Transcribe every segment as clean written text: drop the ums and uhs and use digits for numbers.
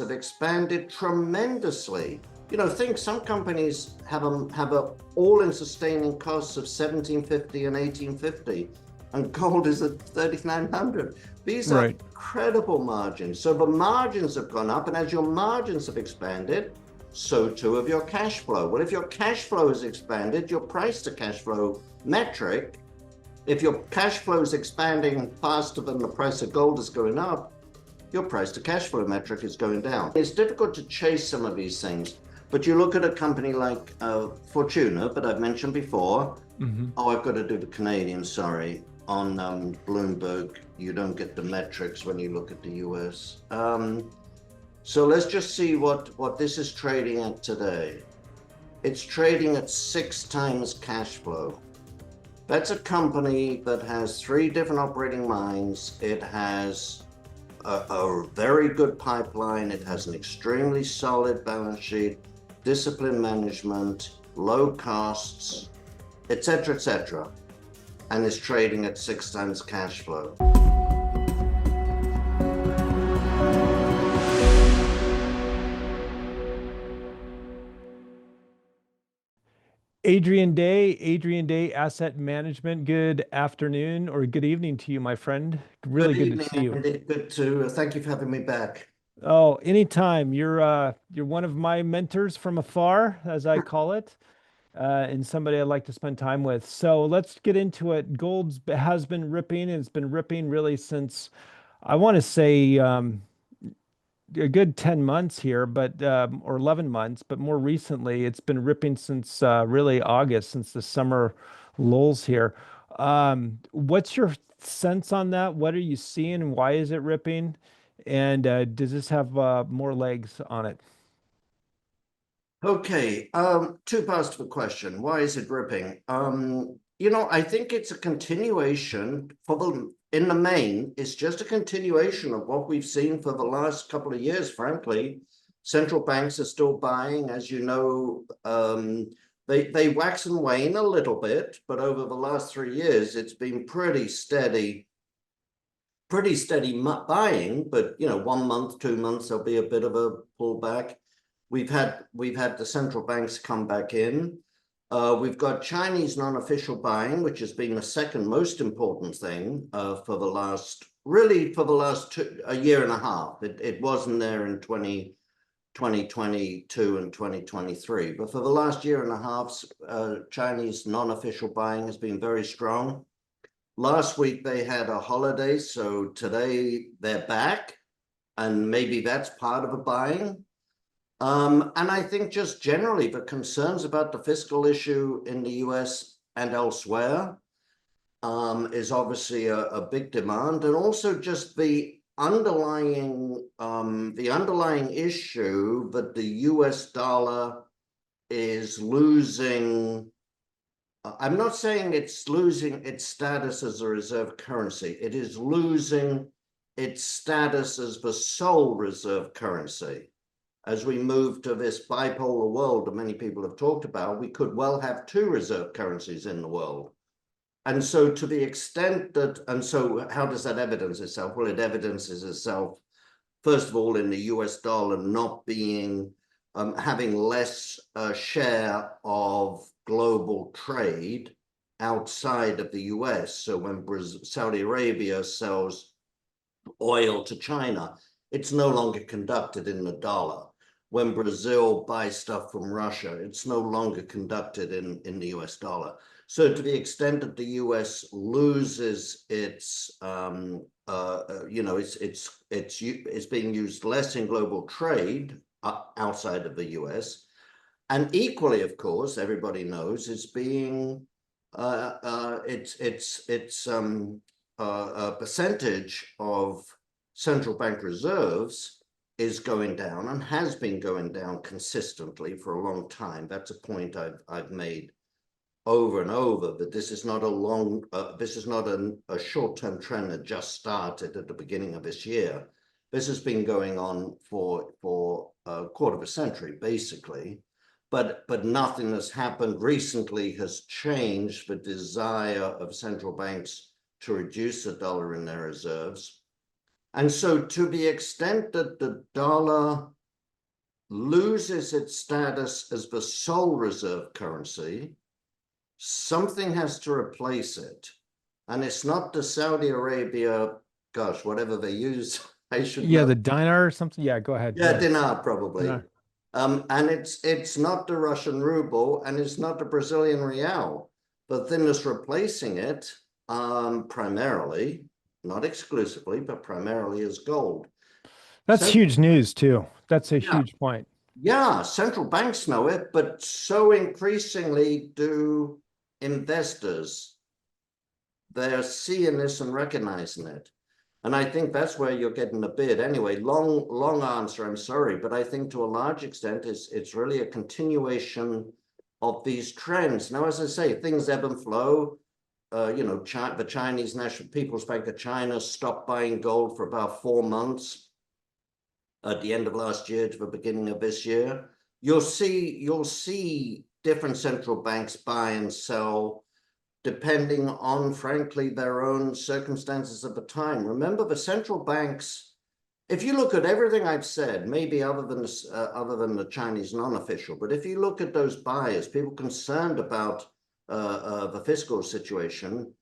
have expanded tremendously. You know, think some companies have a all-in sustaining costs of $1,750 and $1,850, and gold is at $3,900. These are incredible margins. So the margins have gone up, and as your margins have expanded, so too have your cash flow. Well, if your cash flow has expanded, your price to cash flow metric, if your cash flow is expanding faster than the price of gold is going up, your price to cash flow metric is going down. It's difficult to chase some of these things, but you look at a company like Fortuna, that I've mentioned before. Oh, I've got to do the Canadian, sorry. On Bloomberg, you don't get the metrics when you look at the US. So let's just see what this is trading at today. It's trading at 6 times cash flow. That's a company that has 3 different operating mines. It has a very good pipeline. It has an extremely solid balance sheet, disciplined management, low costs, etc., etc., and is trading at 6 times cash flow. Adrian Day Asset Management. Good afternoon or good evening to you, my friend. Really good to see you. Andy. Good to thank you for having me back. Oh, anytime. You're one of my mentors from afar, as I call it, and somebody I'd like to spend time with. So let's get into it. Gold has been ripping, and it's been ripping really since, I want to say, a good 10 months here, but or 11 months, but more recently it's been ripping since really August, since the summer lulls here. What's your sense on that? What are you seeing? Why is it ripping? And does this have more legs on it? Okay, 2 parts to the question. Why is it ripping? You know, I think it's a continuation in the main, it's just a continuation of what we've seen for the last couple of years, frankly. Central banks are still buying, as you know. They wax and wane a little bit, but over the last 3 years, it's been pretty steady buying. But, you know, 1 month, 2 months, there'll be a bit of a pullback. We've had the central banks come back in. We've got Chinese non-official buying, which has been the second most important thing for the last a year and a half. It wasn't there in 2022 and 2023, but for the last year and a half, Chinese non-official buying has been very strong. Last week they had a holiday, so today they're back, and maybe that's part of the buying. And I think just generally the concerns about the fiscal issue in the US and elsewhere is obviously a big demand, and also just the underlying issue that the US dollar is losing. I'm not saying it's losing its status as a reserve currency. It is losing its status as the sole reserve currency. As we move to this bipolar world that many people have talked about, we could well have 2 reserve currencies in the world. And so to the extent that, and so how does that evidence itself? Well, it evidences itself, first of all, in the US dollar not being, having less share of global trade outside of the US. So when Saudi Arabia sells oil to China, it's no longer conducted in the dollar. When Brazil buys stuff from Russia, it's no longer conducted in the US dollar. So to the extent that the US loses its, you know, it's being used less in global trade outside of the US, and equally, of course, everybody knows it's being its percentage of central bank reserves is going down and has been going down consistently for a long time. That's a point I've made over and over, that this is not a short-term trend that just started at the beginning of this year. This has been going on for a quarter of a century, basically. But nothing that's happened recently has changed the desire of central banks to reduce the dollar in their reserves. And so to the extent that the dollar loses its status as the sole reserve currency, something has to replace it. And it's not the Saudi Arabia, gosh, whatever they use, I should Yeah, know. the dinar or something. Yeah, go ahead. Yeah, dinar probably. Dinar. And it's not the Russian ruble and it's not the Brazilian real. The thing that's replacing it, primarily, not exclusively, but primarily is gold. That's So, huge news too. That's a yeah, huge point. yeah, central banks know it, but so increasingly do investors. They're seeing this and recognizing it. And I think that's where you're getting a bid. Anyway, long answer, I'm sorry, but I think to a large extent it's really a continuation of these trends. Now, as I say, things ebb and flow. The Chinese National People's Bank of China stopped buying gold for about 4 months at the end of last year to the beginning of this year. You'll see different central banks buy and sell depending on, frankly, their own circumstances at the time. Remember, the central banks, if you look at everything I've said, maybe other than the Chinese non-official, but if you look at those buyers, people concerned about the fiscal situation,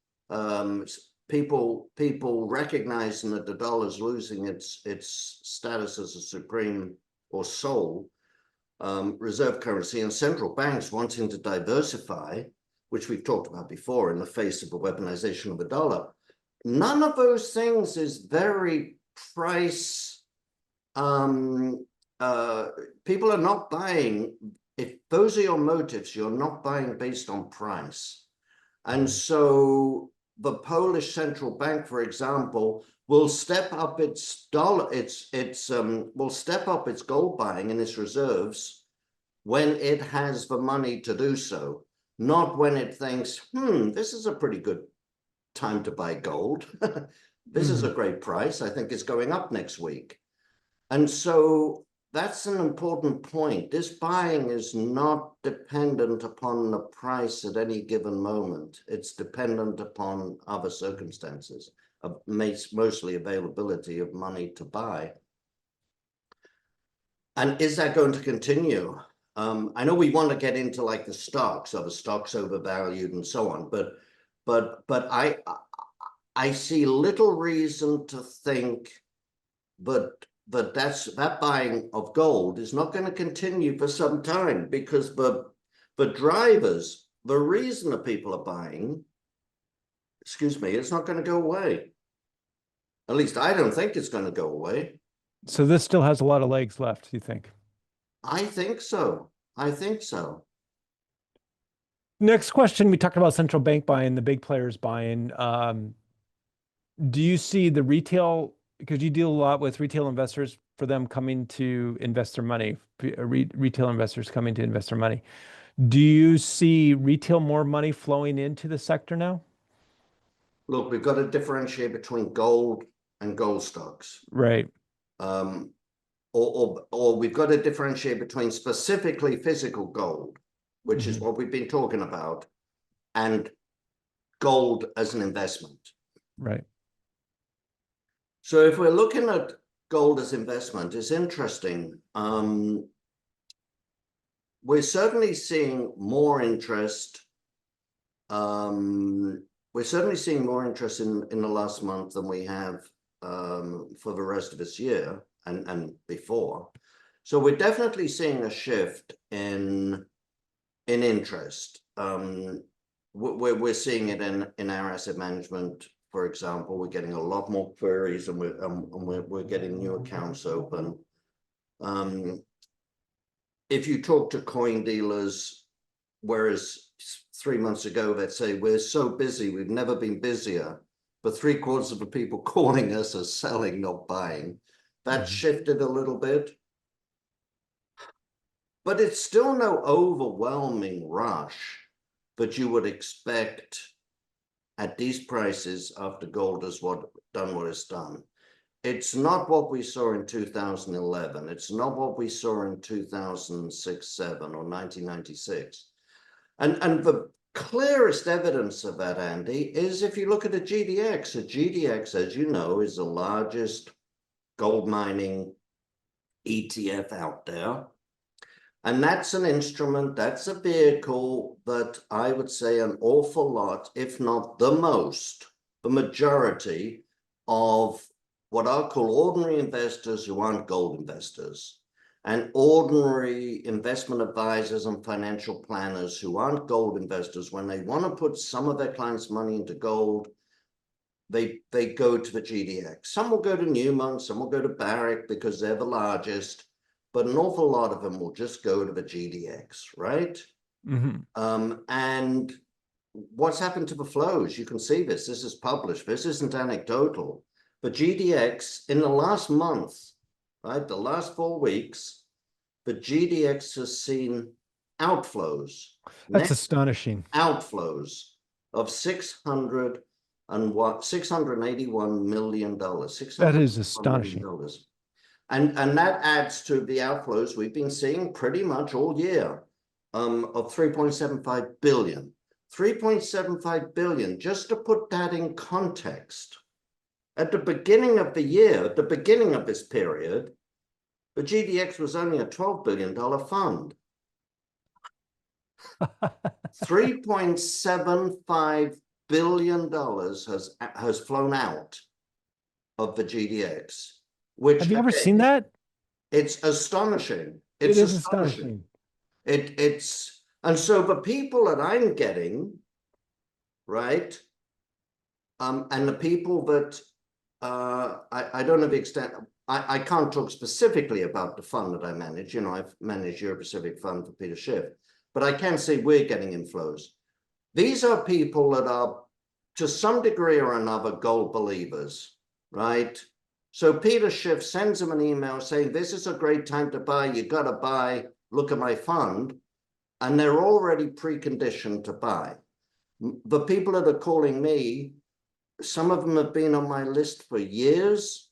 people recognizing that the dollar's losing its status as a supreme or sole reserve currency, and central banks wanting to diversify, which we've talked about before in the face of the weaponization of the dollar. None of those things is very price. People are not buying. If those are your motives, you're not buying based on price. And so the Polish central bank, for example, will step up its will step up its gold buying and its reserves when it has the money to do so, not when it thinks, this is a pretty good time to buy gold. This is a great price. I think it's going up next week. And so that's an important point. This buying is not dependent upon the price at any given moment. It's dependent upon other circumstances, mostly availability of money to buy. And is that going to continue? I know we want to get into like the stocks, are the stocks overvalued and so on, but I see little reason to think that buying of gold is not going to continue for some time, because the drivers, the reason that people are buying, it's not going to go away. At least I don't think it's going to go away. So this still has a lot of legs left, you think? I think so. I think so. Next question, we talked about central bank buying, the big players buying. Do you see the retail, because you deal a lot with retail investors, for them coming to invest their money, retail investors coming to invest their money. Do you see retail more money flowing into the sector now? Look, we've got to differentiate between gold and gold stocks. Right. Or we've got to differentiate between specifically physical gold, which is what we've been talking about, and gold as an investment. Right. So if we're looking at gold as investment, it's interesting. We're certainly seeing more interest. We're certainly seeing more interest in the last month than we have for the rest of this year and before. So we're definitely seeing a shift in interest. We're seeing it in our asset management, for example. We're getting a lot more queries, and we're getting new accounts open. If you talk to coin dealers, whereas 3 months ago they'd say, we're so busy, we've never been busier, but 3/4 of the people calling us are selling, not buying. That shifted a little bit, but it's still no overwhelming rush that you would expect at these prices after gold has done what it's done. It's not what we saw in 2011. It's not what we saw in 2006, 7, or 1996. And the clearest evidence of that, Andy, is if you look at a GDX. A GDX, as you know, is the largest gold mining ETF out there. And that's an instrument, that's a vehicle that I would say an awful lot, if not the most, the majority of what I'll call ordinary investors who aren't gold investors, and ordinary investment advisors and financial planners who aren't gold investors, when they want to put some of their clients' money into gold, they go to the GDX. Some will go to Newmont, some will go to Barrick because they're the largest, but an awful lot of them will just go to the GDX, right? And what's happened to the flows? You can see this. This is published. This isn't anecdotal. The GDX in the last month, right, the last 4 weeks, the GDX has seen outflows. That's astonishing. Outflows of $681 million. That is astonishing. And that adds to the outflows we've been seeing pretty much all year of 3.75 billion. 3.75 billion, just to put that in context. At the beginning of the year, at the beginning of this period, the GDX was only a $12 billion fund. $3.75 billion has flown out of the GDX. Which, have you ever seen that? It's astonishing. It is astonishing. It's and so the people that I'm getting, right, and the people that I don't know the extent. I can't talk specifically about the fund that I manage. You know, I've managed Euro Pacific Fund for Peter Schiff, but I can say we're getting inflows. These are people that are, to some degree or another, gold believers, right? So Peter Schiff sends them an email saying, this is a great time to buy. You got to buy. Look at my fund. And they're already preconditioned to buy. The people that are calling me, some of them have been on my list for years.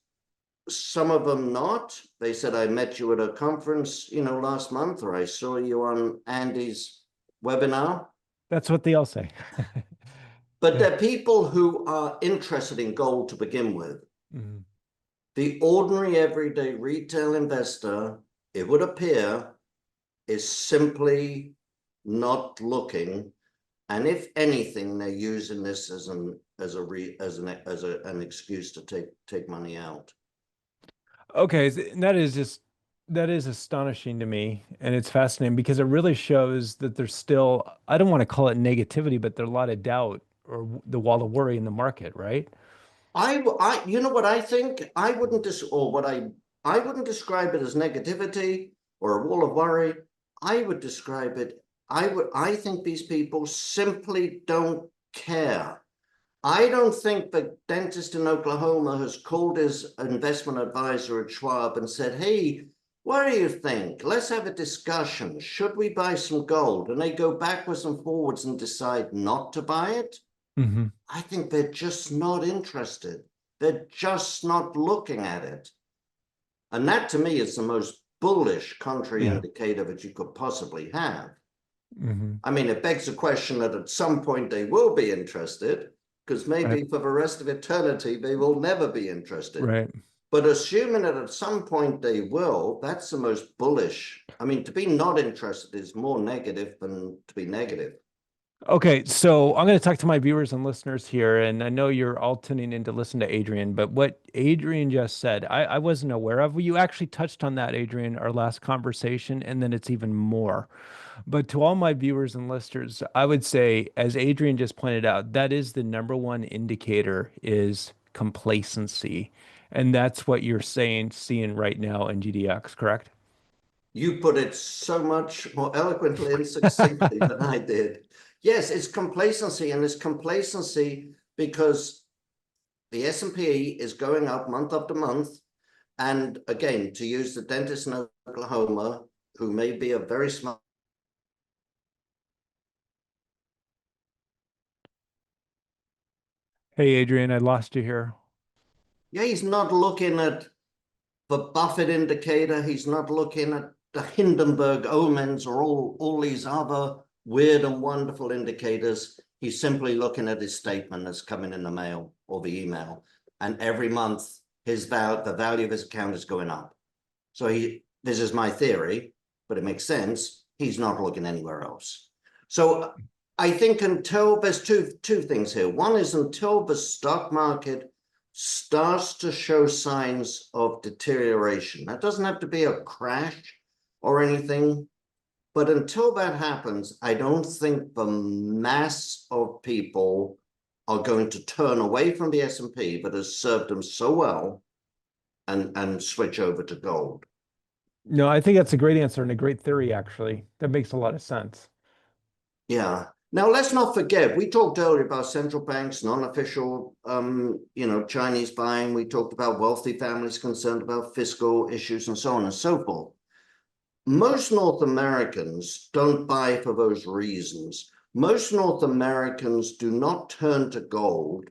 Some of them not. They said, I met you at a conference, you know, last month, or I saw you on Andy's webinar. That's what they all say. But they're people who are interested in gold to begin with. The ordinary everyday retail investor, it would appear, is simply not looking. And if anything, they're using this as an excuse to take money out. Okay, that is astonishing to me, and it's fascinating because it really shows that there's still, I don't want to call it negativity, but there's a lot of doubt or the wall of worry in the market, right? You know what I think? I wouldn't describe it as negativity or a wall of worry. I would describe it. I think these people simply don't care. I don't think the dentist in Oklahoma has called his investment advisor at Schwab and said, hey, what do you think? Let's have a discussion. Should we buy some gold? And they go backwards and forwards and decide not to buy it. I think they're just not interested. They're just not looking at it. And that to me is the most bullish contrary indicator that you could possibly have. I mean, it begs the question that at some point they will be interested, because maybe for the rest of eternity, they will never be interested. Right. But assuming that at some point they will, that's the most bullish. I mean, to be not interested is more negative than to be negative. Okay, so I'm going to talk to my viewers and listeners here, and I know you're all tuning in to listen to Adrian, but what Adrian just said, I wasn't aware of. You actually touched on that, Adrian, our last conversation, and then it's even more. But to all my viewers and listeners, I would say, as Adrian just pointed out, that is the number one indicator is complacency. And that's what you're seeing right now in GDX, correct? You put it so much more eloquently and succinctly than I did. Yes, it's complacency, and it's complacency because the S&P is going up month after month. And again, to use the dentist in Oklahoma, who may be a very smart. Hey, Adrian, I lost you here. Yeah, he's not looking at the Buffett indicator. He's not looking at the Hindenburg omens or all these other weird and wonderful indicators. He's simply looking at his statement that's coming in the mail or the email. And every month, the value of his account is going up. So this is my theory. but it makes sense. He's not looking anywhere else. So I think until there's two things here. One is until the stock market starts to show signs of deterioration. That doesn't have to be a crash or anything, but until that happens, I don't think the mass of people are going to turn away from the S&P that has served them so well and switch over to gold. No, I think that's a great answer and a great theory, actually. That makes a lot of sense. Yeah. Now, let's not forget, we talked earlier about central banks, non-official, Chinese buying. We talked about wealthy families concerned about fiscal issues and so on and so forth. Most North Americans don't buy for those reasons. Most North Americans do not turn to gold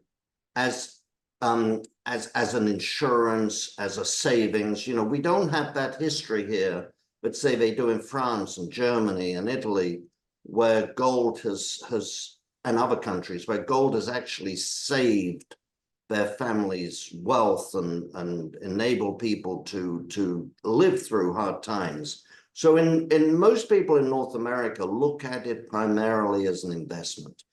as an insurance, as a savings. We don't have that history here, but say they do in France and Germany and Italy, where gold has and other countries where gold has actually saved their families' wealth and enable people to live through hard times. So in most people in North America look at it primarily as an investment.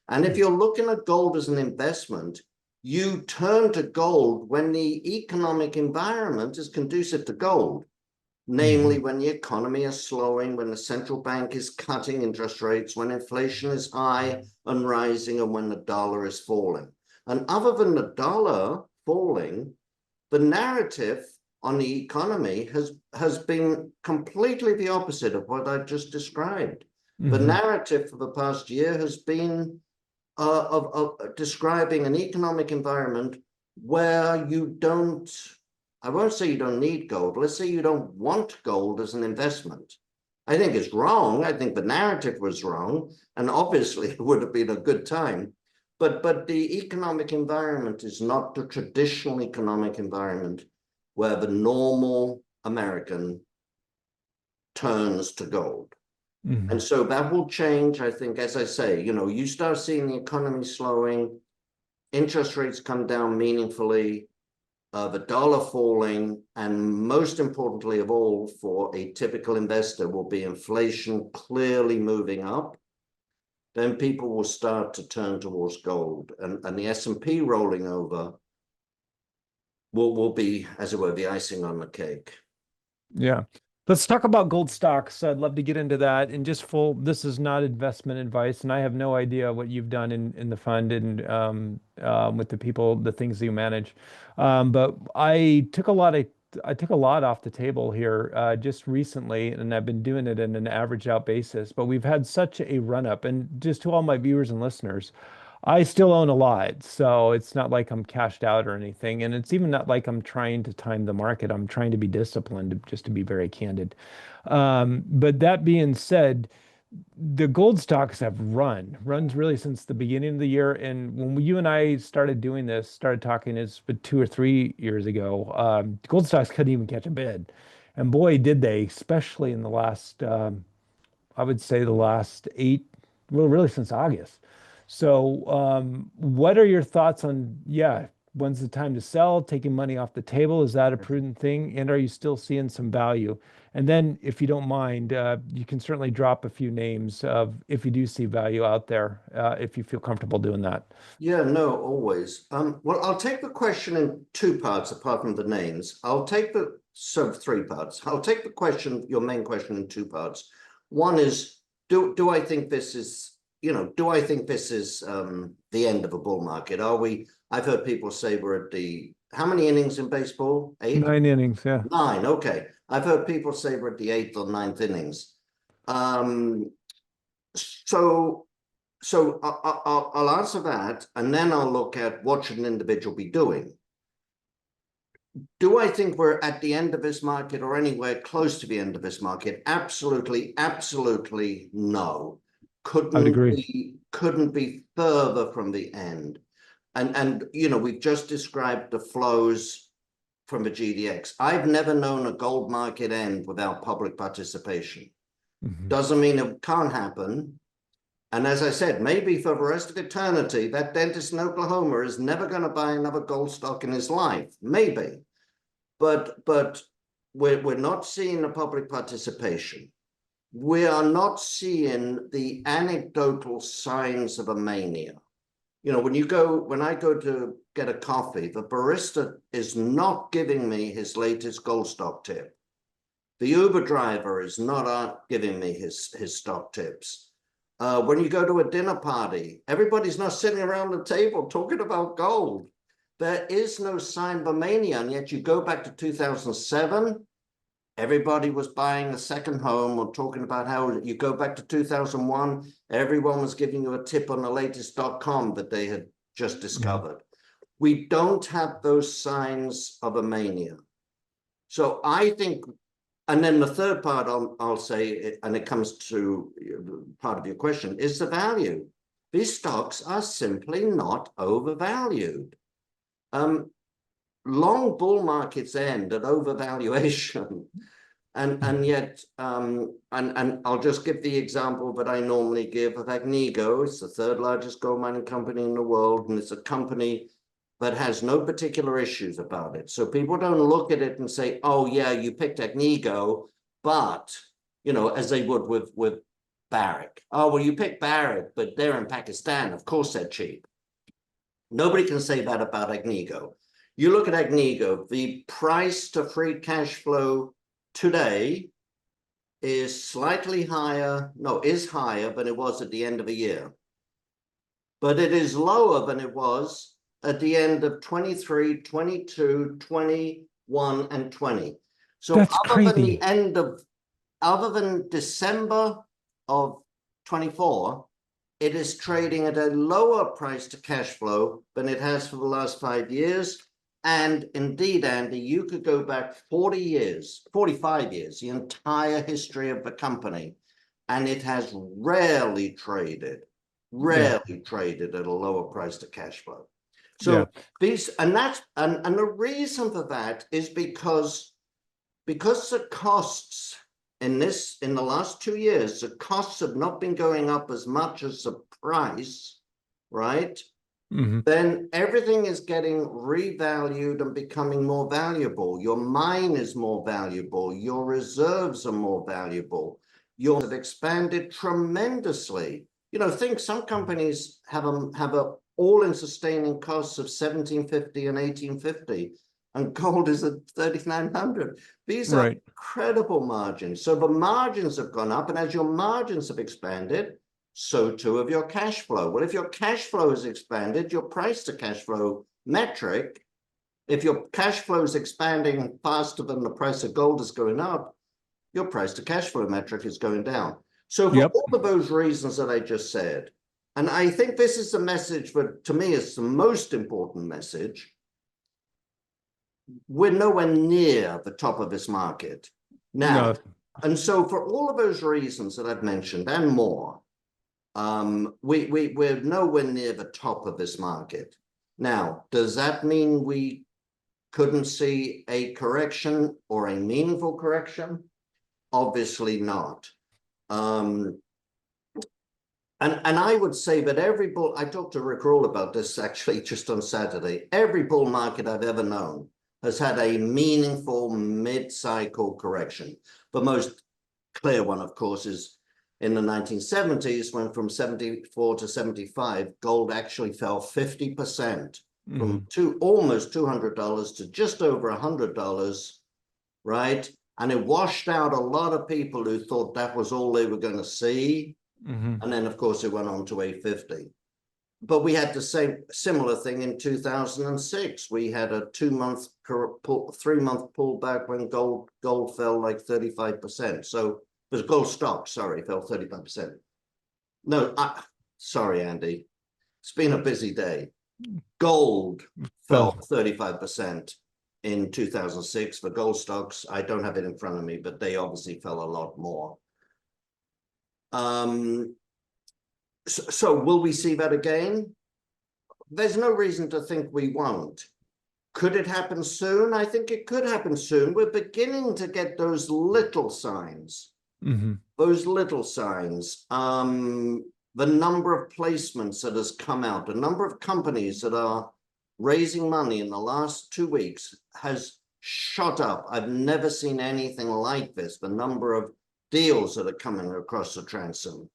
And if you're looking at gold as an investment, you turn to gold when the economic environment is conducive to gold. Namely, when the economy is slowing, when the central bank is cutting interest rates, when inflation is high and rising, and when the dollar is falling. And other than the dollar falling, the narrative on the economy has been completely the opposite of what I just described. The narrative for the past year has been of describing an economic environment where you don't, I won't say you don't need gold. Let's say you don't want gold as an investment. I think it's wrong. I think the narrative was wrong. And obviously it would have been a good time. But the economic environment is not the traditional economic environment where the normal American turns to gold. And so that will change, I think, as I say, you start seeing the economy slowing, interest rates come down meaningfully, the dollar falling, and most importantly of all, for a typical investor, will be inflation clearly moving up. Then people will start to turn towards gold, and the S&P rolling over will be, as it were, the icing on the cake. Yeah. Let's talk about gold stocks. I'd love to get into that. And just this is not investment advice, and I have no idea what you've done in the fund and with the people, the things that you manage. But I took a lot off the table here just recently, and I've been doing it in an average out basis. But we've had such a run up, and just to all my viewers and listeners, I still own a lot, so it's not like I'm cashed out or anything. And it's even not like I'm trying to time the market. I'm trying to be disciplined, just to be very candid. But that being said, the gold stocks have runs really since the beginning of the year. And when you and I started doing this, started talking, it's been 2 or 3 years ago, gold stocks couldn't even catch a bid. And boy, did they, especially in the last, I would say the last 8, well, really since August. So, what are your thoughts on, when's the time to sell, taking money off the table? Is that a prudent thing? And are you still seeing some value? And then, if you don't mind, you can certainly drop a few names of if you do see value out there, if you feel comfortable doing that. Yeah, no, always. Well, I'll take the question in 2 parts, apart from the names. 3 parts. I'll take the question, your main question, in 2 parts. One is, do I think this is the end of a bull market? I've heard people say we're at how many innings in baseball? 8? 9 innings, yeah. 9, okay. I've heard people say we're at the 8th or 9th innings. So I'll answer that, and then I'll look at what should an individual be doing. Do I think we're at the end of this market or anywhere close to the end of this market? Absolutely, absolutely no. I would agree. Couldn't be further from the end. And we've just described the flows from the GDX. I've never known a gold market end without public participation. Doesn't mean it can't happen. And as I said, maybe for the rest of eternity, that dentist in Oklahoma is never going to buy another gold stock in his life. Maybe. But we're not seeing the public participation. we are not seeing the anecdotal signs of a mania. You know, when I go to get a coffee, the barista is not giving me his latest gold stock tip. The Uber driver is not giving me his stock tips. When you go to a dinner party, everybody's not sitting around the table talking about gold. There is no sign of a mania, and yet you go back to 2007, everybody was buying a second home or talking about how you go back to 2001, everyone was giving you a tip on the latest .com that they had just discovered. We don't have those signs of a mania. So I think, and then the third part I'll say, and it comes to part of your question, is the value. These stocks are simply not overvalued. Long bull markets end at overvaluation. And yet, and I'll just give the example that I normally give of Agnico. It's the third largest gold mining company in the world, and it's a company that has no particular issues about it. So people don't look at it and say, oh yeah, you picked Agnico, but, you know, as they would with Barrick. Oh, well, you picked Barrick, but they're in Pakistan. Of course they're cheap. Nobody can say that about Agnico. You look at Agnico, the price to free cash flow today is slightly higher, no, is higher than it was at the end of the year. But it is lower than it was at the end of 23, 22, 21, and 20. So that's other crazy. than the end of, other than December of 24, it is trading at a lower price to cash flow than it has for the last 5 years. And indeed, Andy, you could go back 40 years, 45 years, the entire history of the company, and it has rarely traded at a lower price to cash flow. So these, and that's, and the reason for that is because the costs in the last 2 years, the costs have not been going up as much as the price, right? Then everything is getting revalued and becoming more valuable. Your mine is more valuable. Your reserves are more valuable. Yours have expanded tremendously. You know, think some companies have a all-in sustaining costs of 1750 and 1850, and gold is at 3900. These are incredible margins. So the margins have gone up, and as your margins have expanded, so too of your cash flow. Well, if your cash flow has expanded, your price to cash flow metric, if your cash flow is expanding faster than the price of gold is going up, your price to cash flow metric is going down. So for all of those reasons that I just said, and I think this is the message that to me is the most important message, we're nowhere near the top of this market now. And so for all of those reasons that I've mentioned and more, we're nowhere near the top of this market. Now, does that mean we couldn't see a correction or a meaningful correction? Obviously not. And I would say that every bull, I talked to Rick Rawle about this actually just on Saturday, every bull market I've ever known has had a meaningful mid-cycle correction. The most clear one, of course, is in the 1970s, when from 74 to 75, gold actually fell 50% from almost $200 to just over $100, right? And it washed out a lot of people who thought that was all they were going to see. And then, of course, it went on to 850. But we had the same similar thing in 2006. We had a 3-month pullback when gold fell like 35%. So it was gold stock, sorry, fell 35%. No, sorry, Andy. It's been a busy day. Gold fell 35% in 2006 for gold stocks. I don't have it in front of me, but they obviously fell a lot more. So will we see that again? There's no reason to think we won't. Could it happen soon? I think it could happen soon. We're beginning to get those little signs. Those little signs. The number of placements that has come out, the number of companies that are raising money in the last 2 weeks has shot up. I've never seen anything like this. The number of deals that are coming across the transom,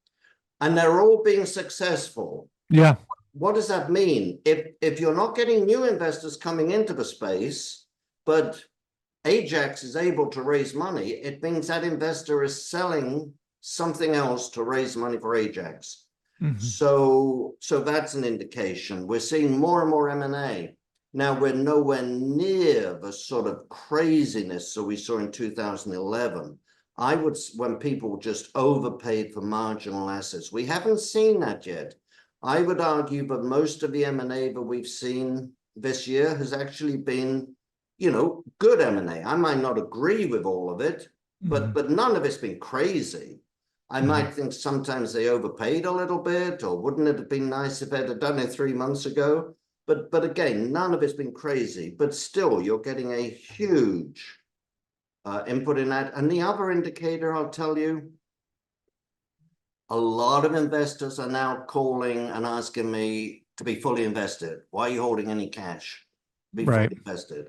and they're all being successful. Yeah. What does that mean? If you're not getting new investors coming into the space, but Ajax is able to raise money, it means that investor is selling something else to raise money for Ajax. So that's an indication. We're seeing more and more M&A. Now, we're nowhere near the sort of craziness that we saw in 2011. When people just overpaid for marginal assets. We haven't seen that yet. I would argue that most of the M&A that we've seen this year has actually been, good M&A. I might not agree with all of it, but none of it's been crazy. I might think sometimes they overpaid a little bit, or wouldn't it have been nice if they'd have done it 3 months ago? But again, none of it's been crazy, but still you're getting a huge input in that. And the other indicator, I'll tell you, a lot of investors are now calling and asking me to be fully invested. Why are you holding any cash? Be fully invested.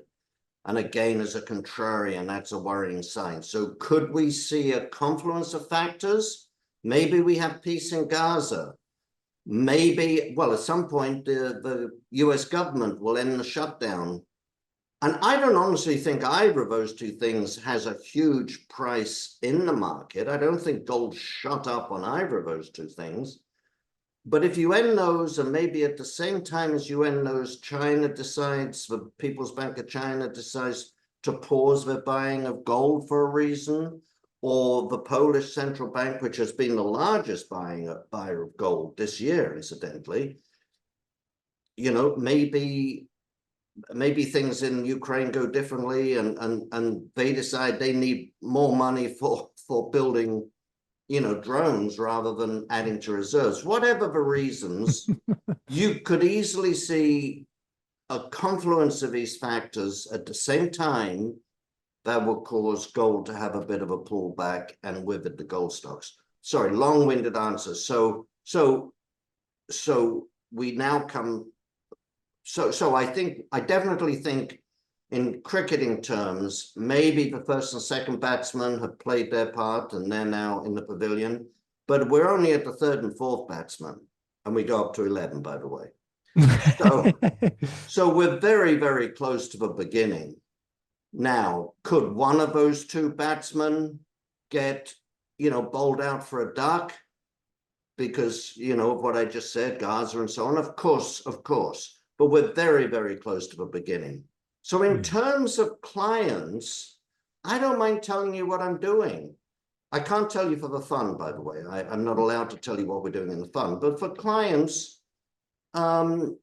And again, as a contrarian, that's a worrying sign. So could we see a confluence of factors? Maybe we have peace in Gaza. Maybe, well, at some point, the US government will end the shutdown. And I don't honestly think either of those two things has a huge price in the market. I don't think gold shot up on either of those two things. But if you end those, and maybe at the same time as you end those, China decides, the People's Bank of China decides to pause their buying of gold for a reason, or the Polish central bank, which has been the largest buyer of gold this year, incidentally, maybe things in Ukraine go differently, and they decide they need more money for building, drones rather than adding to reserves. Whatever the reasons, you could easily see a confluence of these factors at the same time that will cause gold to have a bit of a pullback, and with it the gold stocks. Sorry, long-winded answer. So we now come. So I definitely think in cricketing terms, maybe the first and second batsmen have played their part and they're now in the pavilion, but we're only at the third and fourth batsman, and we go up to 11, by the way. So we're very, very close to the beginning. Now, could one of those two batsmen get, bowled out for a duck because, of what I just said, Gaza and so on? Of course. But we're very, very close to the beginning. So in terms of clients, I don't mind telling you what I'm doing. I can't tell you for the fund, by the way. I'm not allowed to tell you what we're doing in the fund. But for clients, if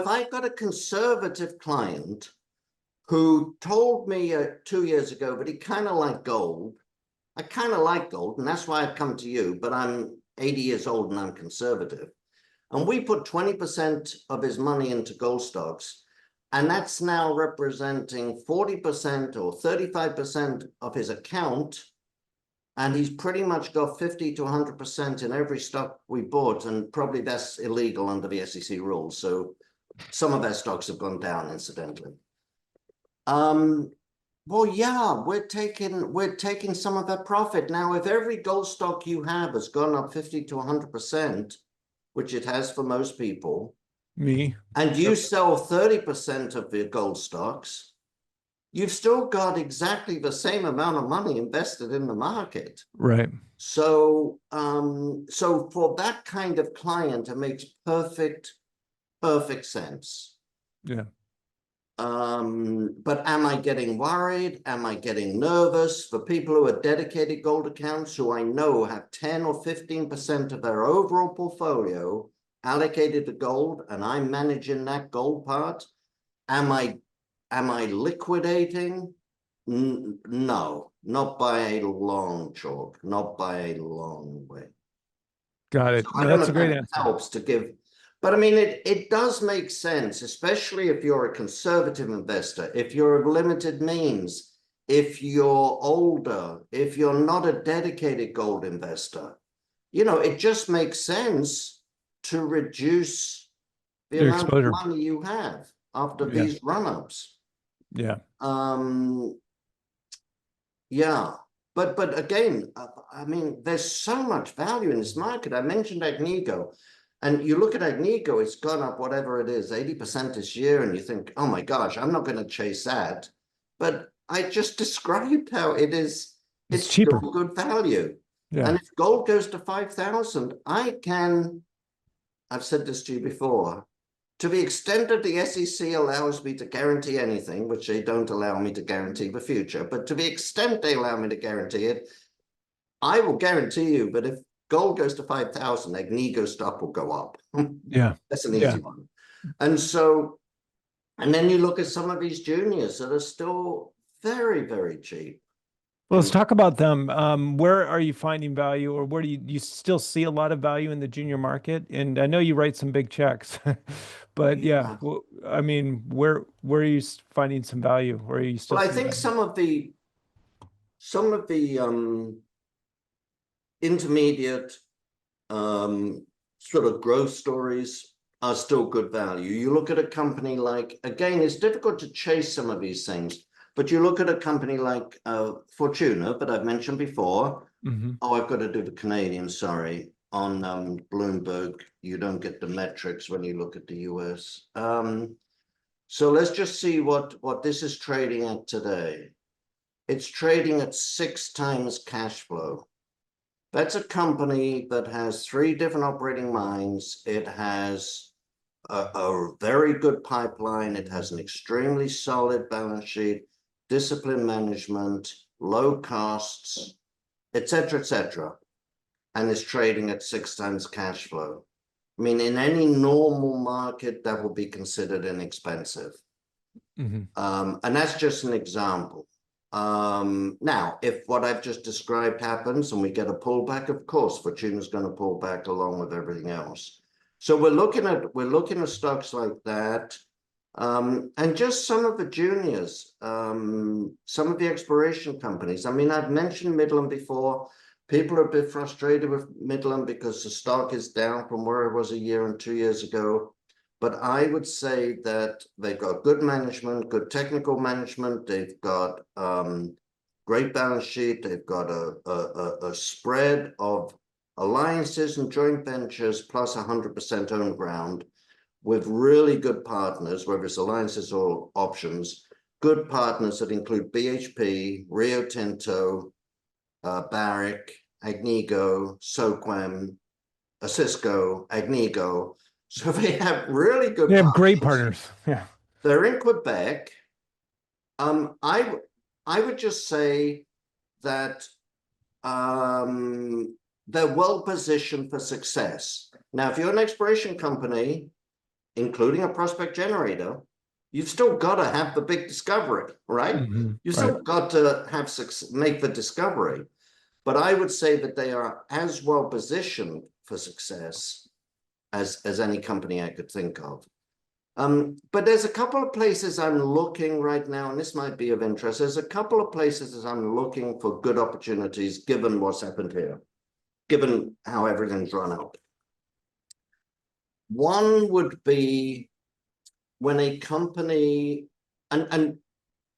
I've got a conservative client who told me 2 years ago that he kind of liked gold, I kind of like gold, and that's why I've come to you, but I'm 80 years old and I'm conservative. And we put 20% of his money into gold stocks, and that's now representing 40% or 35% of his account. And he's pretty much got 50 to 100% in every stock we bought, and probably that's illegal under the SEC rules. So some of our stocks have gone down, incidentally. Well, yeah, we're taking some of that profit. Now, if every gold stock you have has gone up 50 to 100%, which it has for most people, and you sell 30% of your gold stocks, you've still got exactly the same amount of money invested in the market. Right. So, so for that kind of client, it makes perfect sense. Yeah. But am I getting worried? Am I getting nervous? For people who are dedicated gold accounts, who I know have 10 or 15% of their overall portfolio allocated to gold, and I'm managing that gold part, am I liquidating? No, not by a long chalk, not by a long way. Got it. So No, that's a great answer. Helps to give. But I mean, it does make sense, especially if you're a conservative investor, if you're of limited means, if you're older, if you're not a dedicated gold investor. It just makes sense to reduce the amount of money you have after these run-ups. Yeah. Yeah. But again, I mean, there's so much value in this market. I mentioned Agnico, and you look at Agnico, it's gone up whatever it is, 80% this year, and you think, oh my gosh, I'm not going to chase that. But I just described how it is. It's cheaper. still good value. Yeah. And if gold goes to 5,000, I've said this to you before, to the extent that the SEC allows me to guarantee anything, which they don't allow me to guarantee the future, but to the extent they allow me to guarantee it, I will guarantee you, but if gold goes to 5,000, Agnico stock will go up. Yeah. That's an easy one. And so, and then you look at some of these juniors that are still very, very cheap. Well, let's talk about them. Where are you finding value, or where do you still see a lot of value in the junior market? And I know you write some big checks, but yeah, well, I mean, where are you finding some value? Where are you still? Well, I think some of the intermediate sort of growth stories are still good value. You look at a company like, again, it's difficult to chase some of these things. But you look at a company like Fortuna, that I've mentioned before. Oh, I've got to do the Canadian, sorry. On Bloomberg, you don't get the metrics when you look at the US. So let's just see what this is trading at today. It's trading at 6 times cash flow. That's a company that has 3 different operating mines. It has a very good pipeline. It has an extremely solid balance sheet, discipline management, low costs, etc., and is trading at 6 times cash flow. I mean, in any normal market, that will be considered inexpensive. And that's just an example. Now, if what I've just described happens and we get a pullback, of course, Fortuna's going to pull back along with everything else. So we're looking at stocks like that. And just some of the juniors, some of the exploration companies. I mean, I've mentioned Midland before. People are a bit frustrated with Midland because the stock is down from where it was a year and 2 years ago. But I would say that they've got good management, good technical management. They've got great balance sheet. They've got a spread of alliances and joint ventures plus 100% owned ground, with really good partners, whether it's alliances or options, good partners that include BHP, Rio Tinto, Barrick, Agnico, Soquem, Cisco, Agnico. So they have really good They have partners. great partners. Yeah. They're in Quebec. I would just say that they're well positioned for success. Now, if you're an exploration company, including a prospect generator, you've still got to have the big discovery, right? You've still got to have make the discovery. But I would say that they are as well positioned for success as any company I could think of. But there's a couple of places I'm looking right now, and this might be of interest. There's a couple of places that I'm looking for good opportunities, given what's happened here, given how everything's run out. One would be when a company, and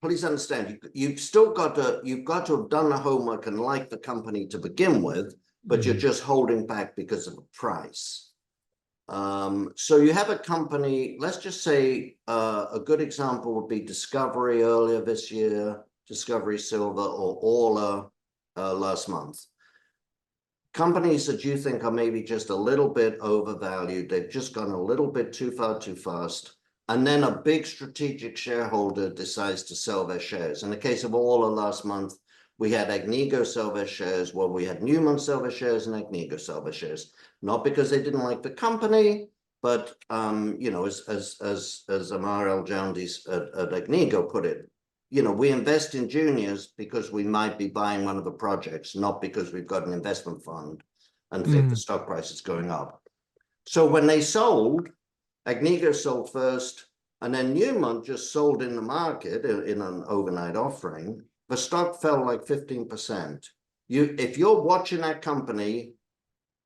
please understand, you've got to have done the homework and like the company to begin with, but you're just holding back because of the price. So you have a company, let's just say a good example would be Discovery earlier this year, Discovery Silver, or Orla last month. Companies that you think are maybe just a little bit overvalued, they've just gone a little bit too far too fast, and then a big strategic shareholder decides to sell their shares. In the case of Orla last month, we had Agnico sell their shares, well, we had Newmont sell their shares and Agnico sell their shares. Not because they didn't like the company, but you know, as Amar El-Joundi at Agnico put it, you know, we invest in juniors because we might be buying one of the projects, not because we've got an investment fund and think the stock price is going up. So when they sold, Agnico sold first, and then Newmont just sold in the market in an overnight offering. The stock fell like 15%. If you're watching that company,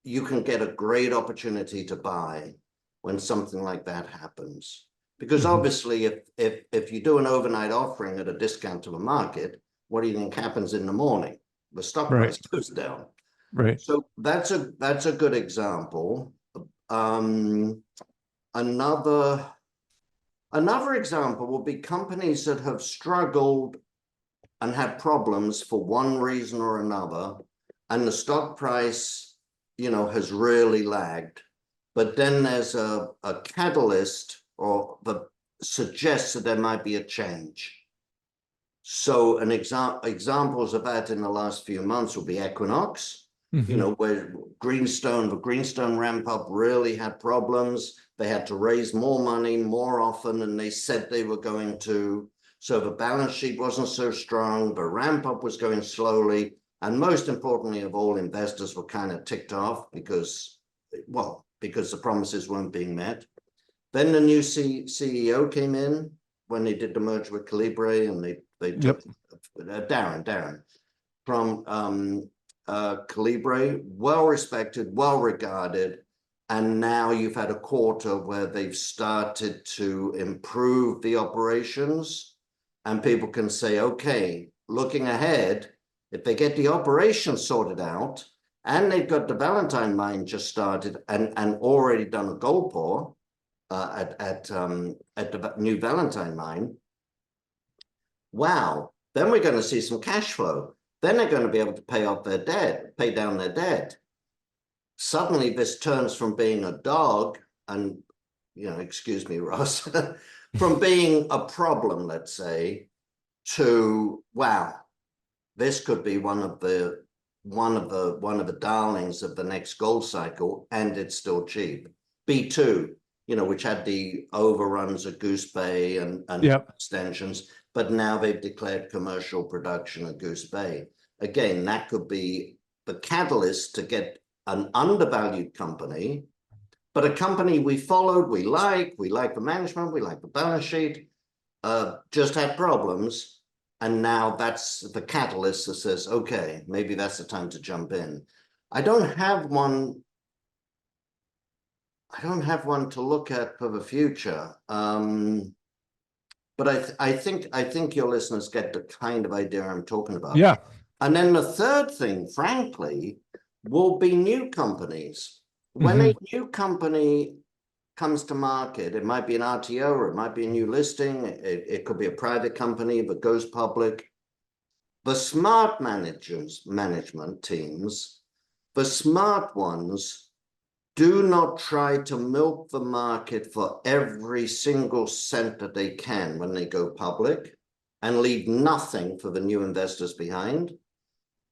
you can get a great opportunity to buy when something like that happens. Because obviously, if you do an overnight offering at a discount to the market, what do you think happens in the morning? The stock Right. price goes down. Right. So that's a good example. Another example will be companies that have struggled and had problems for one reason or another, and the stock price, has really lagged. But then there's a catalyst or that suggests that there might be a change. So examples of that in the last few months will be Equinox, where the Greenstone ramp up really had problems. They had to raise more money more often than they said they were going to. So the balance sheet wasn't so strong, the ramp up was going slowly. And most importantly of all, investors were kind of ticked off because the promises weren't being met. Then the new CEO came in when they did the merger with Calibre, and they took Darren from Calibre, well respected, well regarded, and now you've had a quarter where they've started to improve the operations, and people can say, okay, looking ahead, if they get the operations sorted out, and they've got the Valentine mine just started and already done a gold pour at the new Valentine mine, wow, then we're going to see some cash flow. Then they're going to be able to pay down their debt. Suddenly this turns from being a dog and, excuse me, Ross, from being a problem, let's say, to, wow, this could be one of the darlings of the next gold cycle, and it's still cheap. B2, which had the overruns at Goose Bay and extensions, but now they've declared commercial production at Goose Bay. Again, that could be the catalyst to get an undervalued company, but a company we followed, we like the management, we like the balance sheet, just had problems. And now that's the catalyst that says, okay, maybe that's the time to jump in. I don't have one to look at for the future. But I think your listeners get the kind of idea I'm talking about. Yeah. And then the third thing, frankly, will be new companies. When a new company comes to market, it might be an RTO or it might be a new listing. It could be a private company that goes public. The smart management teams, the smart ones, do not try to milk the market for every single cent that they can when they go public and leave nothing for the new investors behind.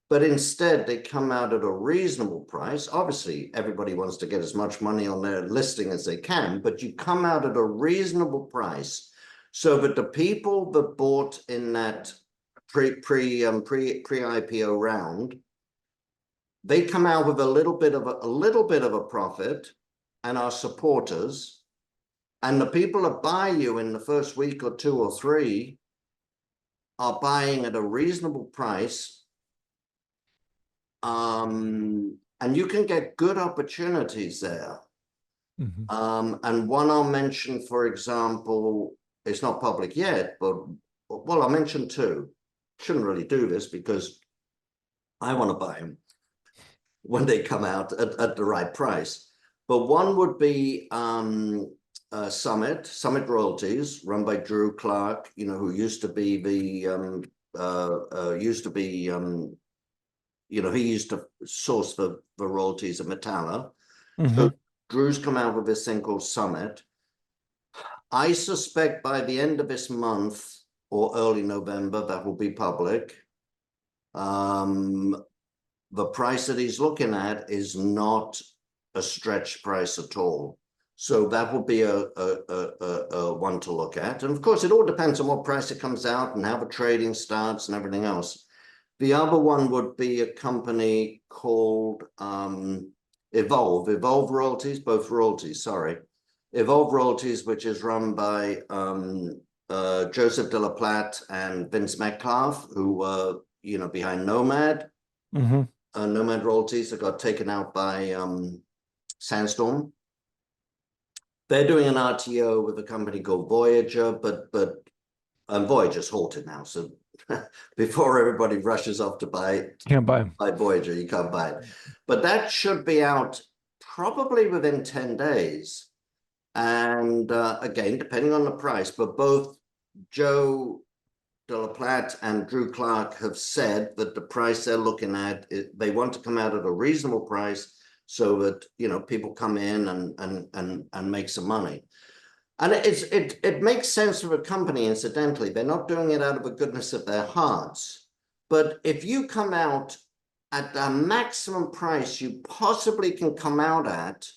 But instead, they come out at a reasonable price. Obviously, everybody wants to get as much money on their listing as they can, but you come out at a reasonable price so that the people that bought in that pre-IPO round, they come out with a little bit of a profit and are supporters. And the people that buy you in the first week or two or three are buying at a reasonable price. And you can get good opportunities there. And one I'll mention, for example, it's not public yet, but I'll mention two. Shouldn't really do this because I want to buy them when they come out at the right price. But one would be Summit Royalties, run by Drew Clark, who used to be the he used to source the royalties of Metalla. So Drew's come out with this thing called Summit. I suspect by the end of this month or early November, that will be public. The price that he's looking at is not a stretched price at all. So that will be a one to look at. And of course, it all depends on what price it comes out and how the trading starts and everything else. The other one would be a company called Evolve Royalties, both royalties, sorry. Evolve Royalties, which is run by Joseph De La Platte and Vince Metcalf, who were, behind Nomad. Nomad Royalties that got taken out by Sandstorm. They're doing an RTO with a company called Voyager, but Voyager's halted now, so before everybody rushes off to Can't buy them. buy Voyager. You can't buy it. But that should be out probably within 10 days. And again, depending on the price, but both Joe De La Platte and Drew Clark have said that the price they're looking at, they want to come out at a reasonable price so that, you know, people come in and make some money. And it makes sense for a company, incidentally. They're not doing it out of the goodness of their hearts. But if you come out at the maximum price you possibly can come out at,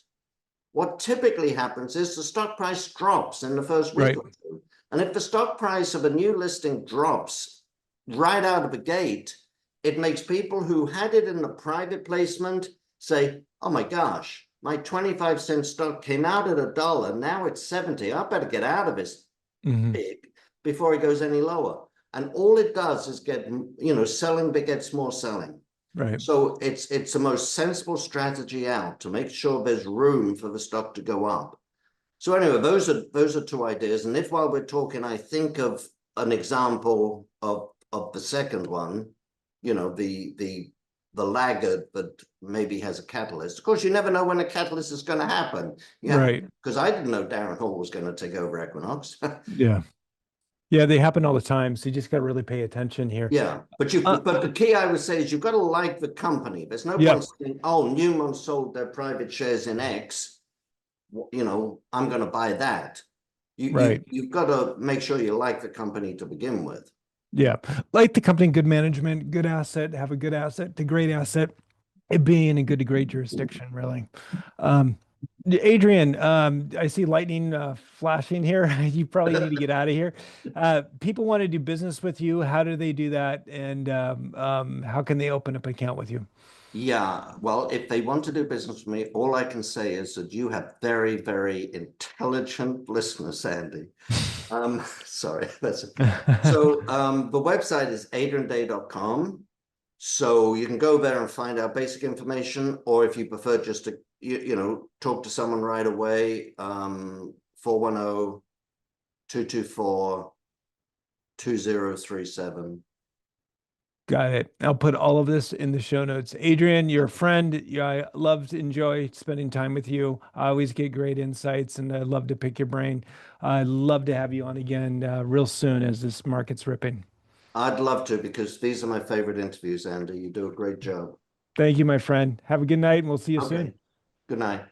what typically happens is the stock price drops in the first week or two. And if the stock price of a new listing drops right out of the gate, it makes people who had it in the private placement say, oh my gosh, my 25-cent stock came out at $1. Now it's 70. I better get out of this big before it goes any lower. And all it does is get, you know, selling begets more selling. Right. So it's the most sensible strategy out to make sure there's room for the stock to go up. So anyway, those are two ideas. And if while we're talking, I think of an example of the second one, you know, the laggard that maybe has a catalyst. Of course, you never know when a catalyst is going to happen. Yeah, right. Because I didn't know Darren Hall was going to take over Equinox. Yeah. Yeah, they happen all the time. So you just got to really pay attention here. Yeah, but the key I would say is you've got to like the company. There's no Yeah. point saying, oh, Newmont sold their private shares in X. You know, I'm going to buy that. You've got to make sure you like the company to begin with. Yeah. Like the company, good management, good asset, have a good asset to great asset, it being in a good to great jurisdiction, really. Adrian, I see lightning flashing here. You probably need to get out of here. People want to do business with you. How do they do that? And how can they open up an account with you? Yeah, well, if they want to do business with me, all I can say is that you have very, very intelligent listeners, Andy. Sorry, that's so the website is adrianday.com. So you can go there and find out basic information, or if you prefer just to, you know, talk to someone right away, 410-224-2037. Got it. I'll put all of this in the show notes. Adrian, you're a friend. Yeah, I love to enjoy spending time with you. I always get great insights and I love to pick your brain. I'd love to have you on again real soon as this market's ripping. I'd love to, because these are my favorite interviews, Andy. You do a great job. Thank you, my friend. Have a good night and we'll see you Okay. soon. Good night.